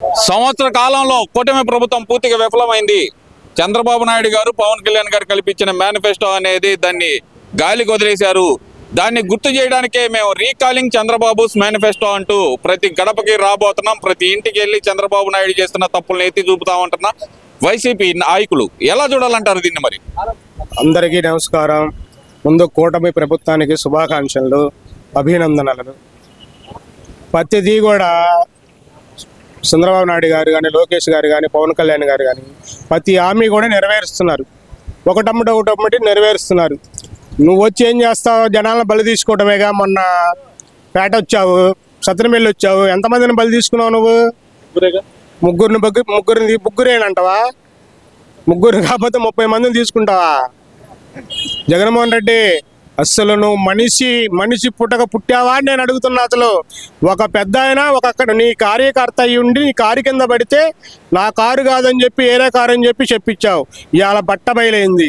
సంవత్సర కాలంలో కూటమి ప్రభుత్వం పూర్తిగా విఫలమైంది. చంద్రబాబు నాయుడు గారు, పవన్ కళ్యాణ్ గారు కల్పించిన మేనిఫెస్టో అనేది దాన్ని గాలికి వదిలేశారు. దాన్ని గుర్తు చేయడానికే మేము రీకాలింగ్ చంద్రబాబుస్ మేనిఫెస్టో అంటూ ప్రతి గడపకి రాబోతున్నాం. ప్రతి ఇంటికి వెళ్ళి చంద్రబాబు నాయుడు చేస్తున్న తప్పులను ఎత్తి చూపుతామంటున్నా వైసీపీ నాయకులు. ఎలా చూడాలంటారు దీన్ని? మరి అందరికీ నమస్కారం. ముందు కూటమి ప్రభుత్వానికి శుభాకాంక్షలు, అభినందనలు. ప్రతిదీ కూడా చంద్రబాబు నాయుడు గారు కానీ, లోకేష్ గారు కానీ, పవన్ కళ్యాణ్ గారు కానీ ప్రతి హామీ కూడా నెరవేరుస్తున్నారు. ఒకటమ్మటి నెరవేరుస్తున్నారు. నువ్వు వచ్చి ఏం చేస్తావు? జనాలను బలి తీసుకోవటమేగా. మొన్న పేట వచ్చావు, సత్యనపల్లి వచ్చావు, ఎంతమందిని బలి తీసుకున్నావు నువ్వు? ముగ్గురేనంటావా? ముగ్గురు కాకపోతే 30 మందిని తీసుకుంటావా? జగన్మోహన్ రెడ్డి, అసలు నువ్వు మనిషి పుట్టావా అని నేను అడుగుతున్నా. అసలు ఒక పెద్ద ఆయన అక్కడ నీ కార్యకర్త అయ్యి ఉండి నీ కారు కింద పడితే నా కారు కాదని చెప్పి ఏరే కారు అని చెప్పి చెప్పించావు. ఇవాళ బట్టబయలైంది.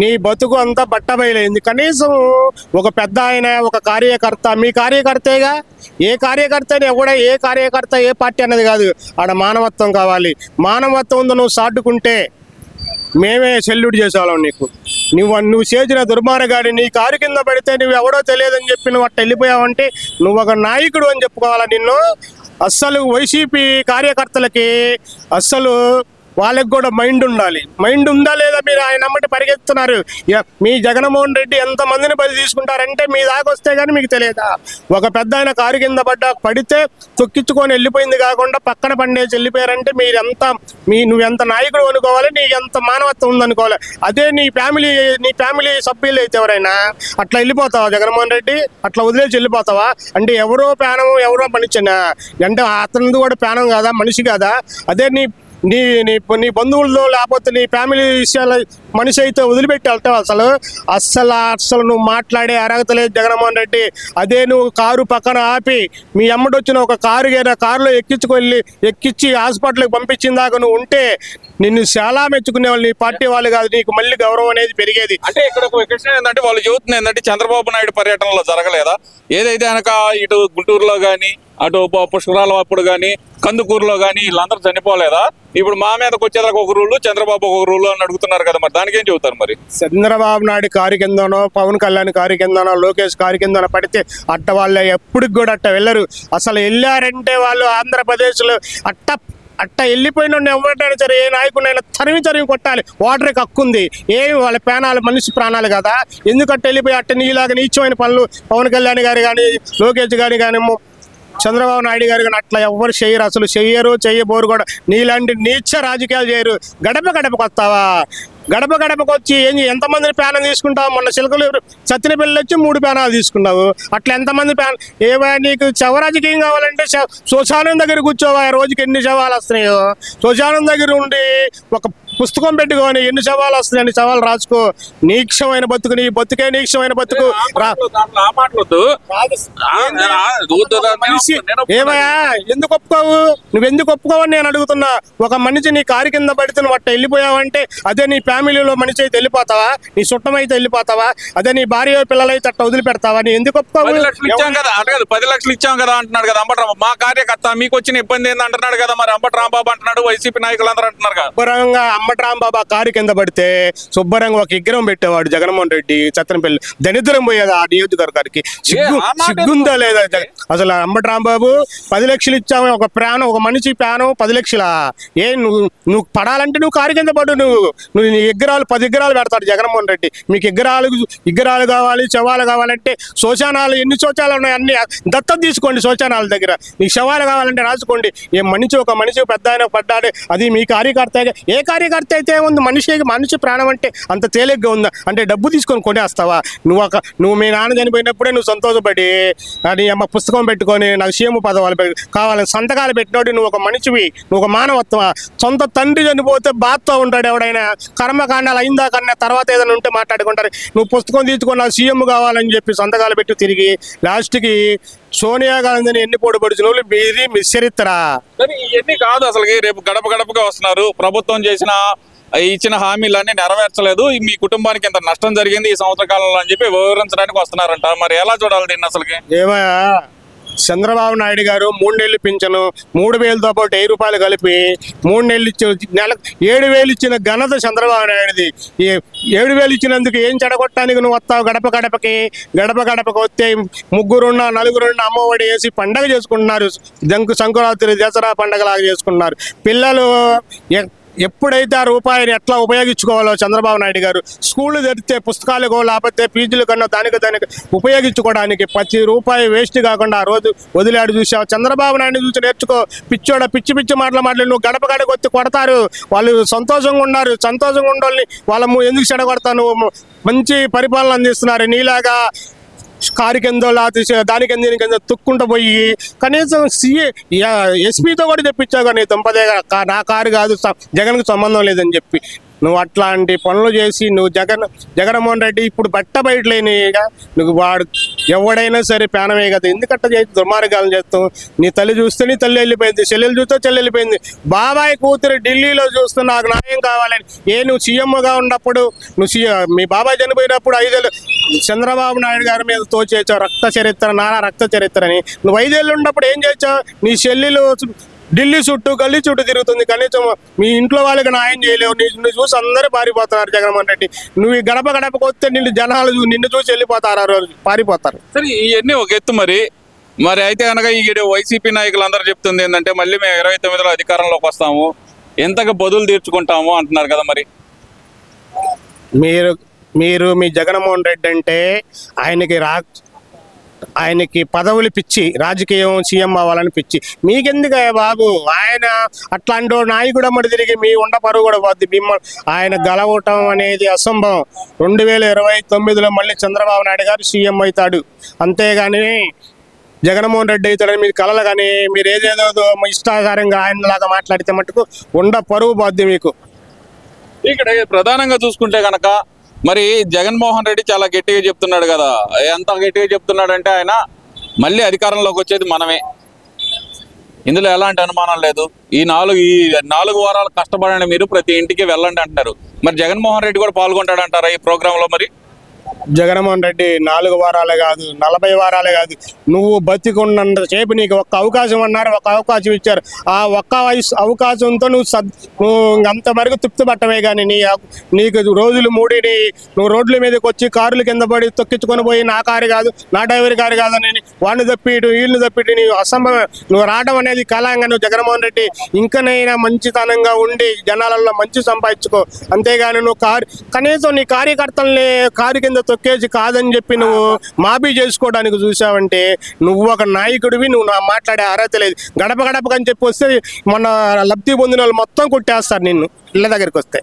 నీ బతుకు అంతా బట్టబయలైంది. కనీసం ఒక పెద్ద ఆయన, ఒక కార్యకర్త, మీ కార్యకర్తేగా. ఏ కార్యకర్త ఏ పార్టీ అన్నది కాదు. ఆడ మానవత్వం కావాలి. మానవత్వం ఉందో నువ్వు సాటుకుంటే మేమే సెల్యూట్ చేసేవాళ్ళం నీకు. నువ్వు చేసిన దుర్మార్గాన్ని, నీ కారు కింద పడితే నువ్వు ఎవడో తెలియదని చెప్పి నువ్వు అట్ట వెళ్ళిపోయావంటే నువ్వు ఒక నాయకుడు అని చెప్పుకోవాలా నిన్ను. అస్సలు వైసీపీ కార్యకర్తలకి అస్సలు వాళ్ళకి కూడా మైండ్ ఉండాలి. మైండ్ ఉందా లేదా? మీరు ఆయన నమ్మటి పరిగెత్తున్నారు. మీ జగన్మోహన్ రెడ్డి ఎంతమందిని బలి తీసుకుంటారంటే మీ దాకా వస్తే కానీ మీకు తెలియదా? ఒక పెద్ద ఆయన కారు కింద పడితే తొక్కించుకొని వెళ్ళిపోయింది కాకుండా పక్కన పండేసి వెళ్ళిపోయారంటే నువ్వెంత నాయకుడు అనుకోవాలి, నీకు ఎంత మానవత్వం ఉందనుకోవాలి. అదే నీ ఫ్యామిలీ సభ్యులు అయితే ఎవరైనా అట్లా వెళ్ళిపోతావా? జగన్మోహన్ రెడ్డి అట్లా వదిలేసి వెళ్ళిపోతావా? అంటే ఎవరో ప్రాణం, ఎవరో మనిషినా? అంటే అతనిది కూడా ప్రాణం కాదా? మనిషి కాదా? అదే నీ బంధువుల్లో లేకపోతే నీ ఫ్యామిలీ విషయాల మనిషి అయితే వదిలిపెట్టి వెళ్తావు? అసలు నువ్వు మాట్లాడే అర్హత లేదు జగన్మోహన్ రెడ్డి. అదే నువ్వు కారు పక్కన ఆపి మీ అమ్మడు వచ్చిన ఒక కారులో ఎక్కించి హాస్పిటల్కి పంపించిన దాకా నువ్వు ఉంటే నిన్ను చాలా మెచ్చుకునే వాళ్ళు నీ పార్టీ వాళ్ళు కాదు. నీకు మళ్ళీ గౌరవం అనేది పెరిగేది. అంటే ఇక్కడ ఒక విషయం ఏంటంటే వాళ్ళు చెబుతుంది ఏంటంటే చంద్రబాబు నాయుడు పర్యటనలో జరగలేదా? ఏదైతే కనుక ఇటు గుంటూరులో కానీ, అటు పుష్కరాల అప్పుడు కానీ, కందుకూరులో కానీ వీళ్ళందరూ చనిపోలేదా? ఇప్పుడు మా మీదకి వచ్చేదాకా ఒక రూలు, చంద్రబాబు ఒక రూలు అని అడుగుతున్నారు కదా. మరి దానికి ఏం చెబుతారు? మరి చంద్రబాబు నాయుడు కారు కిందనో, పవన్ కళ్యాణ్ కారు కిందనో, లోకేష్ కారు కిందనో పడితే అట్ట వాళ్ళు ఎప్పటికి కూడా అట్ట వెళ్ళరు. అసలు వెళ్ళారంటే వాళ్ళు ఆంధ్రప్రదేశ్లో అట్ట వెళ్ళిపోయిన ఎవరైనా సరే, ఏ నాయకుడైనా తరిమి కొట్టాలి. వాటర్కి హక్కుంది. ఏమి వాళ్ళ ప్రాణాలు మనిషి ప్రాణాలు కదా. ఎందుకంటే వెళ్ళిపోయి అట్ట నీలాగా నీచమైన పనులు పవన్ కళ్యాణ్ గారు కానీ, లోకేష్ గారు కానీ, చంద్రబాబు నాయుడు గారు కానీ అట్లా ఎవరు చేయరు. అసలు చెయ్యబోరు కూడా. నీలాంటి నీచ రాజకీయాలు చేయరు. గడపకు వస్తావా? గడపకు వచ్చి ఎంతమందిని ప్యానం తీసుకుంటావు? మొన్న చిలకలు సత్యనపల్లి వచ్చి 3 ప్యానాలు తీసుకున్నావు. అట్లా ఎంతమంది ఏమైనా నీకు రాజకీయం కావాలంటే శ్మశానం దగ్గర కూర్చోవా. రోజుకి ఎన్ని శవాలు వస్తున్నాయో శ్మశానం దగ్గర ఉండి ఒక పుస్తకం పెట్టుకొని ఎన్ని శవాలు వస్తున్నాయి అన్ని శవాలు రాసుకో. నీక్షమైన బతుకు, నీ బతుకే నీక్షమైన బతుకు. ఏమయ్యా ఎందుకు ఒప్పుకోవు? నువ్వెందుకు ఒప్పుకోవని నేను అడుగుతున్నా. ఒక మనిషి నీ కారు కింద పడితే నువ్వు అట్ట వెళ్ళిపోయావంటే అదే నీ ఫ్యామిలీలో మనిషి అయితే వెళ్ళిపోతావా? నీ చుట్టం అయితే వెళ్ళిపోతావా? అదే నీ భార్య పిల్లలైతే అట్ట వదిలిపెడతావా? నీ ఎందుకు ఒప్పుకోవు? 10 లక్షలు ఇచ్చాం కదా అంటున్నాడు కదా అంబటి రాంబాబు. మా కార్యకర్త మీకు వచ్చిన ఇబ్బంది ఏంది అంటున్నాడు కదా. మరి అంబటి రాంబాబు అంటున్నాడు, వైసీపీ నాయకులు అందరూ అంటున్నారు కదా. శుభ్రంగా అంబటి రాంబాబు కారు కింద పడితే శుభ్రంగా ఒక విగ్రహం పెట్టేవాడు జగన్మోహన్ రెడ్డి. సత్తెనపల్లి దరిద్రం పోయేది ఆ నియోజకవర్గానికి. సిగ్గుందా లేదా? అసలు అంబటి రాంబాబు 10 లక్షలు ఇచ్చాము. ఒక ప్రాణం, ఒక మనిషి ప్రాణం 10 లక్షలా? నువ్వు పడాలంటే నువ్వు కారు కింద పడు. నువ్వు నీ 10 విగ్రహాలు పెడతాడు జగన్మోహన్ రెడ్డి. మీకు విగ్రహాలు కావాలి, శవాలు కావాలంటే శ్మశానాలు ఎన్ని శౌచాలు ఉన్నాయి అన్ని దత్తత తీసుకోండి. శ్మశానాల దగ్గర నీకు శవాలు కావాలంటే రాసుకోండి. ఒక మనిషి పెద్ద ఆయన పడ్డాడు, అది మీ కార్యకర్త. ఏ కార్యకర్త అయితే ఉంది? మనిషి ప్రాణం అంటే అంత తేలిగ్గా ఉందా? అంటే డబ్బు తీసుకొని కొనేస్తావా? నువ్వు మీ నాన్న చనిపోయినప్పుడే నువ్వు సంతోషపడి అది అమ్మ పుస్తకం పెట్టుకొని నాకు సీఎం పదవాళ్ళు కావాలని సంతకాలు పెట్టినోడు నువ్వు ఒక మనిషివి, నువ్వు ఒక మానవత్వమా? సొంత తండ్రి చనిపోతే బాధతో ఉంటాడు ఎవడైనా. కర్మకాండాలు అయిందా కన్నా తర్వాత ఏదైనా ఉంటే మాట్లాడుకుంటారు. నువ్వు పుస్తకం తీసుకొని నాకు సీఎం కావాలని చెప్పి సంతకాలు పెట్టి తిరిగి లాస్ట్కి సోనియా గాంధీని ఎన్ని పోటీపడిచిన వాళ్ళు మీది మిస్సరిస్తారా? ఇవన్నీ కాదు అసలు. రేపు గడపగా వస్తున్నారు. ప్రభుత్వం ఇచ్చిన హామీలన్నీ నెరవేర్చలేదు, మీ కుటుంబానికి ఇంత నష్టం జరిగింది ఈ సంవత్సర కాలంలో అని చెప్పి వివరించడానికి వస్తున్నారంట. మరి ఎలా చూడాలి దీన్ని అసలుకి? ఏమయ్యా చంద్రబాబు నాయుడు గారు 3 నెలలు పింఛను 3,000తో పాటు 1000 రూపాయలు కలిపి 3 నెలలు ఇచ్చి నెలకు 7,000 ఇచ్చిన ఘనత చంద్రబాబు నాయుడుది. ఈ 7,000 ఇచ్చినందుకు ఏం చెడగొట్టడానికి నువ్వు వస్తావు? గడప గడపకి వస్తే ముగ్గురున్న నలుగురున్న అమ్మఒడి వేసి పండగ చేసుకుంటున్నారు. సంక్రాంతి దసరా పండగలాగా చేసుకుంటున్నారు. పిల్లలు ఎప్పుడైతే ఆ రూపాయిని ఎట్లా ఉపయోగించుకోవాలో చంద్రబాబు నాయుడు గారు స్కూళ్ళు తెరిస్తే పుస్తకాలకు లేకపోతే ఫీజులు కన్నా దానికి ఉపయోగించుకోవడానికి ప్రతి రూపాయి వేస్ట్ కాకుండా ఆ రోజు వదిలాడు. చూసావు చంద్రబాబు నాయుడు చూసి నేర్చుకో. పిచ్చి మాటలు నువ్వు గడప గడప వచ్చి కొడతారు. వాళ్ళు సంతోషంగా ఉన్నారు. సంతోషంగా ఉండోళ్ళని వాళ్ళ ఎందుకు చెడగొడతావు? నువ్వు మంచి పరిపాలన అందిస్తున్నారు. నీలాగా కారు కిందో లేకపోతే దాని కింద తుక్కుంటూ పోయి కనీసం ఎస్పీతో కూడా చెప్పించావు. కానీ తుంపదే నా కారు కాదు, జగన్కి సంబంధం లేదని చెప్పి నువ్వు అట్లాంటి పనులు చేసి నువ్వు జగన్మోహన్ రెడ్డి ఇప్పుడు బయటలేనిగా నువ్వు వాడు ఎవడైనా సరే ప్రాణమే కదా. ఎందుకంటే చేసి దుర్మార్గాలను చేస్తావు. నీ తల్లి చూస్తే నీ తల్లి వెళ్ళిపోయింది, చెల్లెలు చూస్తే చెల్లి వెళ్ళిపోయింది. బాబాయ్ కూతురు ఢిల్లీలో చూస్తే నాకు న్యాయం కావాలని నువ్వు సీఎంగా ఉన్నప్పుడు మీ బాబాయ్ చనిపోయినప్పుడు 5 ఏళ్ళు చంద్రబాబు నాయుడు గారి మీద తోచేసావు. నానా రక్త చరిత్రని. నువ్వు 5 ఏళ్ళు ఉన్నప్పుడు ఏం చేసావు? నీ చెల్లెలు ఢిల్లీ చుట్టూ గల్లీ చుట్టూ తిరుగుతుంది. కనీసం మీ ఇంట్లో వాళ్ళకి న్యాయం చేయలేవు. నిన్ను చూసి అందరూ పారిపోతున్నారు. జగన్మోహన్ రెడ్డి నువ్వు ఈ గడపకు వస్తే నిన్ను చూసి వెళ్ళిపోతారు. ఆ రోజు పారిపోతారు. సరే ఇవన్నీ ఒక ఎత్తు. మరి అయితే కనుక ఈ వైసీపీ నాయకులందరూ చెప్తుంది ఏంటంటే మళ్ళీ మేము 29లో అధికారంలోకి వస్తాము, ఎంతగా బదులు తీర్చుకుంటాము అంటున్నారు కదా. మరి మీరు మీ జగన్మోహన్ రెడ్డి అంటే ఆయనకి పదవులు పిచ్చి, రాజకీయం సీఎం అవ్వాలని పిచ్చి. మీకెందుకు బాబు? ఆయన అట్లాంటి నాయకుడు అమ్మడి తిరిగి మీ ఉండ పరువు కూడా పోద్ది. ఆయన గెలవటం అనేది అసంభవం. 2029లో మళ్ళీ చంద్రబాబు నాయుడు గారు సీఎం అవుతాడు. అంతేగాని జగన్మోహన్ రెడ్డి అవుతాడని మీరు కలలు. కానీ మీరు ఏదేదో ఇష్టాధారంగా ఆయనలాగా మాట్లాడితే మటుకు ఉండ పరువు పోద్ది మీకు. ఇక్కడ ప్రధానంగా చూసుకుంటే కనుక మరి జగన్మోహన్ రెడ్డి చాలా గట్టిగా చెప్తున్నాడు కదా. ఎంత గట్టిగా చెప్తున్నాడంటే ఆయన మళ్ళీ అధికారంలోకి వచ్చేది మనమే, ఇందులో ఎలాంటి అనుమానం లేదు. ఈ 4 వారాలు కష్టపడండి, మీరు ప్రతి ఇంటికి వెళ్ళండి అంటున్నారు. మరి జగన్మోహన్ రెడ్డి కూడా పాల్గొంటాడంటారా ఈ ప్రోగ్రాంలో? మరి జగన్మోహన్ రెడ్డి 4 వారాలే కాదు, 40 వారాలే కాదు, నువ్వు బతికున్నంత సేపు నీకు ఒక్క అవకాశం అన్నారు, ఒక అవకాశం ఇచ్చారు. ఆ ఒక్క అవకాశంతో నువ్వు అంతవరకు తృప్తి పట్టమే. కానీ నీకు రోజులు 3 నువ్వు రోడ్ల మీదకి వచ్చి కారుల కింద పడి తొక్కించుకొని పోయి నా కారు కాదు, నా డ్రైవర్ కారు కాదని వాడిని తప్పిటు వీళ్ళని తప్పిటు నీవు అసంభవం. నువ్వు రావడం అనేది కళంగా. నువ్వు జగన్మోహన్ రెడ్డి ఇంకనైనా మంచితనంగా ఉండి జనాలలో మంచి సంపాదించుకో. అంతేగాని నువ్వు కనీసం నీ కార్యకర్తల్ని కారు కింద తొక్కేసి కాదని చెప్పి నువ్వు మాఫీ చేసుకోవడానికి చూసావంటే నువ్వు ఒక నాయకుడివి. నువ్వు మాట్లాడే అర్హత లేదు. గడపని చెప్పి వస్తే మొన్న లబ్ధి పొందిన వాళ్ళు మొత్తం కొట్టేస్తారు నిన్ను ఇళ్ళ దగ్గరికి వస్తే.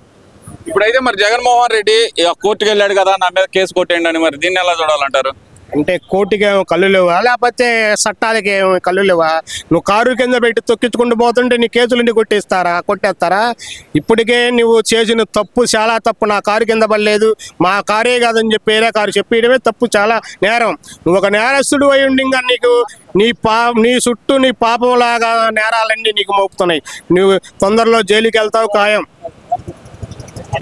ఇప్పుడైతే మరి జగన్మోహన్ రెడ్డి కోర్టుకు వెళ్ళాడు కదా, నా మీద కేసు కొట్టేయండి అని, మరి దీన్ని ఎలా చూడాలంటారు? అంటే కోర్టుకి ఏమో కళ్ళు లేవా, లేకపోతే చట్టాలకి ఏమో కళ్ళు లేవా? నువ్వు కారు కింద పెట్టి తొక్కించుకుంటూ పోతుంటే నీ కేసులు కొట్టేస్తారా? ఇప్పటికే నువ్వు చేసిన తప్పు చాలా తప్పు. నా కారు కింద పడలేదు, మా కారే కాదని చెప్పి వేరే కారు చెప్పేయడమే తప్పు, చాలా నేరం. నువ్వు ఒక నేరస్తుడు అయి ఉండి ఇంకా నీకు నీ చుట్టూ నీ పాపంలాగా నేరాలన్నీ నీకు మోపుతున్నాయి. నువ్వు తొందరలో జైలుకి వెళ్తావు ఖాయం.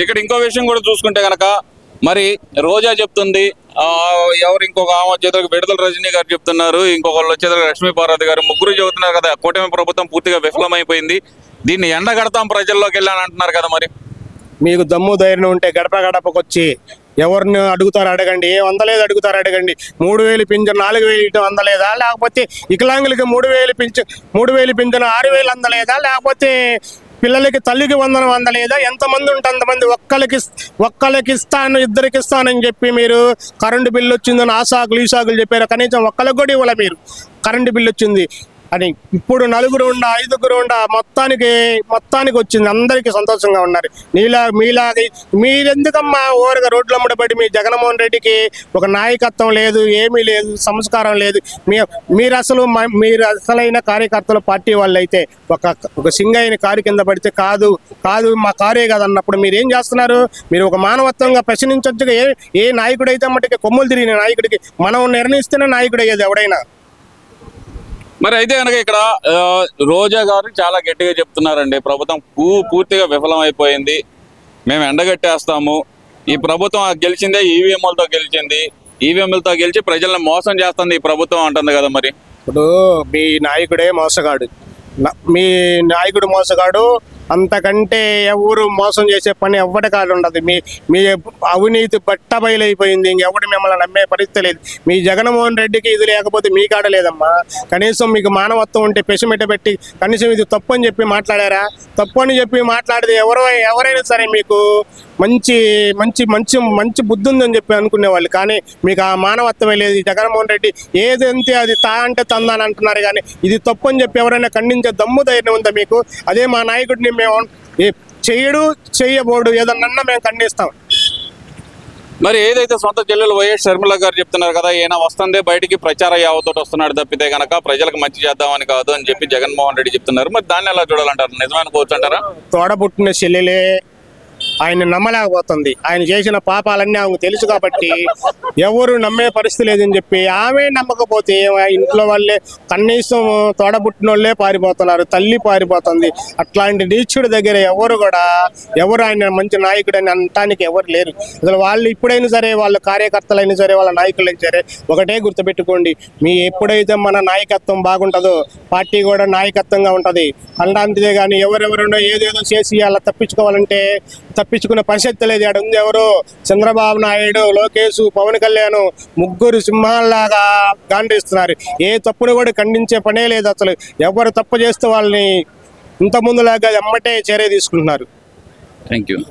ఇక్కడ ఇంకో విషయం కూడా చూసుకుంటే కనుక మరి రోజా చెప్తుంది, ఎవరు ఇంకొక ఆమె వచ్చేతలకు విడుదల రజనీ గారు చెప్తున్నారు, ఇంకొకళ్ళు వచ్చేతలకు లక్ష్మీ పార్వతి గారు, ముగ్గురు చెబుతున్నారు కదా కూటమి ప్రభుత్వం పూర్తిగా విఫలమైపోయింది, దీన్ని ఎండగడతాం ప్రజల్లోకి వెళ్ళాలని అంటున్నారు కదా. మరి మీకు దమ్ము ధైర్యం ఉంటే గడపకు వచ్చి ఎవరిని అడుగుతారు అడగండి. ఏం అందలేదు అడుగుతారు అడగండి. 3,000 పింఛన్ 4,000 ఇవ్వడం అందలేదా? లేకపోతే వికలాంగులకి 3,000 పింఛన్ 6,000 అందలేదా? లేకపోతే పిల్లలకి తల్లికి వందనం అందలేదా? ఎంతమంది ఉంటే అంతమంది ఒక్కళ్ళకి ఇస్తాను, 2కి ఇస్తానని చెప్పి మీరు కరెంటు బిల్లు వచ్చిందని ఆ సాకులు ఈ సాకులు చెప్పారు. కనీసం ఒక్కళ్ళకి కూడా ఇవ్వాలి మీరు కరెంటు బిల్లు వచ్చింది అని. ఇప్పుడు 4 ఉండ 5 ఉండ మొత్తానికి వచ్చింది. అందరికీ సంతోషంగా ఉన్నారు. మీలాగా మీరెందుకమ్మా ఓరగా రోడ్లు అమ్మడబడి మీ జగన్మోహన్ రెడ్డికి ఒక నాయకత్వం లేదు, ఏమీ లేదు, సంస్కారం లేదు. మీరు అసలైన కార్యకర్తలు పార్టీ వాళ్ళు అయితే ఒక సింగైన కారు కింద పడితే కాదు మా కారే కాదన్నప్పుడు మీరు ఏం చేస్తున్నారు? మీరు ఒక మానవత్వంగా ప్రశ్నించొచ్చుగా. ఏ నాయకుడైతే మటుకి కొమ్ములు తిరిగిన నాయకుడికి మనం నిర్ణయిస్తేనే నాయకుడు అయ్యేది ఎవడైనా. మరి అయితే కనుక ఇక్కడ రోజా గారు చాలా గట్టిగా చెప్తున్నారండి, ప్రభుత్వం పూర్తిగా విఫలమైపోయింది, మేము ఎండగట్టేస్తాము, ఈ ప్రభుత్వం గెలిచిందే ఈవీఎంలతో గెలిచింది, ఈవీఎంలతో గెలిచి ప్రజలను మోసం చేస్తుంది ఈ ప్రభుత్వం అంటుంది కదా. మరి ఇప్పుడు మీ నాయకుడే మోసగాడు, మీ నాయకుడు మోసగాడు. అంతకంటే ఎవరు మోసం చేసే పని ఎవరి కాదు ఉండదు. మీ అవినీతి బట్ట బయలైపోయింది. ఇంకెవడు మిమ్మల్ని నమ్మే పరిస్థితి లేదు. మీ జగన్మోహన్ రెడ్డికి ఇది లేకపోతే మీ కాడ లేదమ్మా. కనీసం మీకు మానవత్వం ఉంటే పెసిమిట పెట్టి కనీసం ఇది తప్పు అని చెప్పి మాట్లాడారా? తప్పు అని చెప్పి మాట్లాడితే ఎవరైనా సరే మీకు మంచి మంచి మంచి మంచి బుద్ధి ఉందని చెప్పి అనుకునేవాళ్ళు. కానీ మీకు ఆ మానవత్వమే లేదు. ఈ జగన్మోహన్ రెడ్డి ఏదంటే అది తా అంటే తందని అంటున్నారు. కానీ ఇది తప్పు అని చెప్పి ఎవరైనా ఖండించే దమ్ము ధైర్యం ఉందా మీకు? అదే మా నాయకుడిని మేము చెయ్యబోడు ఏదన్నా మేము ఖండిస్తాం. మరి ఏదైతే సొంత చెల్లెలు వైఎస్ షర్మిల గారు చెప్తున్నారు కదా, ఈయన వస్తుందే బయటికి ప్రచార యావతో వస్తున్నాడు తప్పితే కనుక ప్రజలకు మంచి చేద్దామని కాదు అని చెప్పి జగన్మోహన్ రెడ్డి చెప్తున్నారు. మరి దాన్ని ఎలా చూడాలంటారు? నిజమనుకోవచ్చు అంటారా? తోడబుట్టిన చెల్లెలే ఆయన నమ్మలేకపోతుంది. ఆయన చేసిన పాపాలన్నీ ఆమెకు తెలుసు కాబట్టి ఎవరు నమ్మే పరిస్థితి లేదని చెప్పి ఆమె నమ్మకపోతే ఇంట్లో వాళ్ళే కనీసం తోడబుట్టిన వాళ్ళే పారిపోతున్నారు, తల్లి పారిపోతుంది. అట్లాంటి నీచుడి దగ్గర ఎవరు ఆయన మంచి నాయకుడు అని అనటానికి ఎవరు లేరు. అసలు వాళ్ళు ఇప్పుడైనా సరే, వాళ్ళ కార్యకర్తలైనా సరే, వాళ్ళ నాయకులైనా సరే ఒకటే గుర్తుపెట్టుకోండి, మీ ఎప్పుడైతే మన నాయకత్వం బాగుంటుందో పార్టీ కూడా నాయకత్వంగా ఉంటుంది. అలాంటిదే కానీ ఎవరెవరుండో ఏదేదో చేసి అలా తప్పించుకునే పరిస్థితి లేదు. ఆడ ఉంది ఎవరు? చంద్రబాబు నాయుడు, లోకేష్, పవన్ కళ్యాణ్ ముగ్గురు సింహాల్లాగా గాండిస్తున్నారు. ఏ తప్పును కూడా ఖండించే పనే లేదు. అసలు ఎవరు తప్పు చేస్తే వాళ్ళని ఇంత ముందులాగా ఎమ్మటే చర్య తీసుకుంటున్నారు. Thank you.